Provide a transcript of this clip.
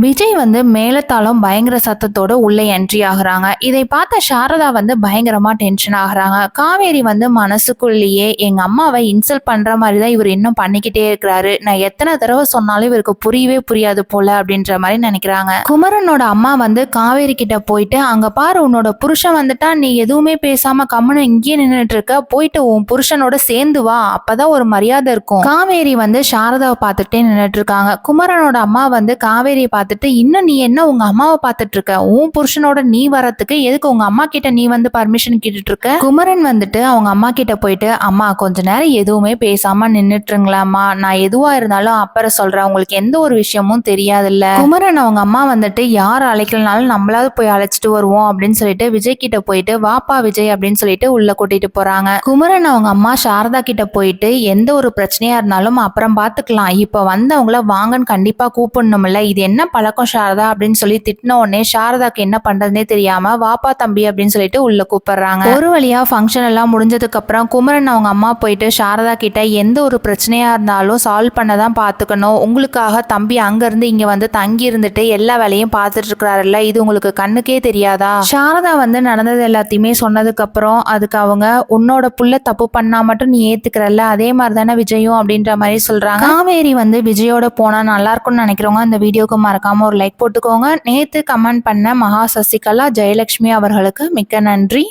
விஜய் வந்து மேலத்தாளம் பயங்கர சத்தத்தோட உள்ள என்ட்ரி ஆகுறாங்க. இதை பார்த்த சாரதா வந்து பயங்கரமா டென்ஷன் ஆகுறாங்க. காவேரி வந்து மனசுக்குள்ளேயே எங்க அம்மாவை இன்சல்ட் பண்ற மாதிரி தான் இவர் இன்னும் பண்ணிக்கிட்டே இருக்கிறாரு. நான் எத்தனை தடவை சொன்னாலும் இவருக்கு புரியவே புரியாது போல அப்படின்ற மாதிரி நினைக்கிறாங்க. குமரனோட அம்மா வந்து காவேரி கிட்ட போயிட்டு, அங்க பாரு உன்னோட புருஷன் வந்துட்டா, நீ எதுவுமே பேசாம கம்முன்னு இங்கேயே நின்றுட்டு இருக்க, போயிட்டு உன் புருஷனோட சேர்ந்து வா, அப்பதான் ஒரு மரியாதை இருக்கும். காவேரி வந்து சாரதாவை பார்த்துட்டே நின்றுட்டு இருக்காங்க. குமரனோட அம்மா வந்து காவேரியை பார்த்துட்டு, இன்னும் நீ என்ன உங்க அம்மாவை பார்த்துட்டு இருக்க, உன் புருஷனோட நீ வரத்துக்கு எதுக்கு உங்க அம்மா கிட்ட நீ வந்து பர்மிஷன் கேட்டுட்டு இருக்க. குமரன் வந்துட்டு அவங்க அம்மா கிட்ட போயிட்டு, அம்மா கொஞ்ச நேரம் எதுவுமே பேசாம நின்னுட்டுருங்களாம்மா, நான் எதுவா இருந்தாலும் அப்புறம் சொல்றேன், உங்களுக்கு எந்த ஒரு விஷயமும் தெரியாதுல்ல. குமரன் அவங்க அம்மா வந்துட்டு யார் அழைக்கலனாலும் நம்மளாவது போய் அழைச்சிட்டு வருவோம் அப்படின்னு சொல்லிட்டு விஜய் கிட்ட போயிட்டு, வாப்பா விஜய் அப்படின்னு சொல்லிட்டு உள்ள கூட்டிட்டு போறாங்க. குமரன் அவங்க அம்மா சாரதா கிட்ட போயிட்டு, எந்த ஒரு பிரச்சனையா இருந்தாலும் அப்புறம் பாத்துக்கலாம், இப்ப வந்தவங்கள வாங்கன்னு கண்டிப்பா கூப்பிடணும்ல, இது என்ன பழக்கம் சாரதா அப்படின்னு சொல்லி திட்டின உடனே சாரதாக்கு என்ன பண்றதுனே தெரியாம வாப்பா தம்பி அப்படின்னு சொல்லிட்டு உள்ள கூப்பிடுறாங்க. ஒரு வழியா ஃபங்க்ஷன் எல்லாம் முடிஞ்சதுக்கு அப்புறம் குமரன் அவங்க அம்மா போயிட்டு சாரதா கிட்ட, எந்த ஒரு பிரச்சனையா இருந்தாலும் சால்வ் பண்ணதான் பாத்துக்கணும், உங்களுக்காக தம்பி அங்க இருந்து இங்க வந்து தங்கி இருந்துட்டு எல்லா வேலையும் பார்த்துட்டு இருக்கிறாருல்ல, இது உங்களுக்கு கண்ணுக்கே தெரியாதா. சாரதா வந்து நடந்தது எல்லாத்தையுமே சொன்னதுக்கு அப்புறம் அதுக்கு அவங்க, உன்னோட புள்ள தப்பு பண்ணா மட்டும் நீ ஏத்துக்கிறல்ல, அதே மாதிரி தானே விஜயும் அப்படின்ற மாதிரி சொல்றாங்க. காவேரி வந்து விஜயோட போனா நல்லா இருக்கும்னு நினைக்கிறவங்க அந்த வீடியோக்கு மறக்காம ஒரு லைக் போட்டுக்கோங்க. நேத்து கமெண்ட் பண்ண மகா சசிகலா ஜெயலட்சுமி அவர்களுக்கு மிக்க நன்றி.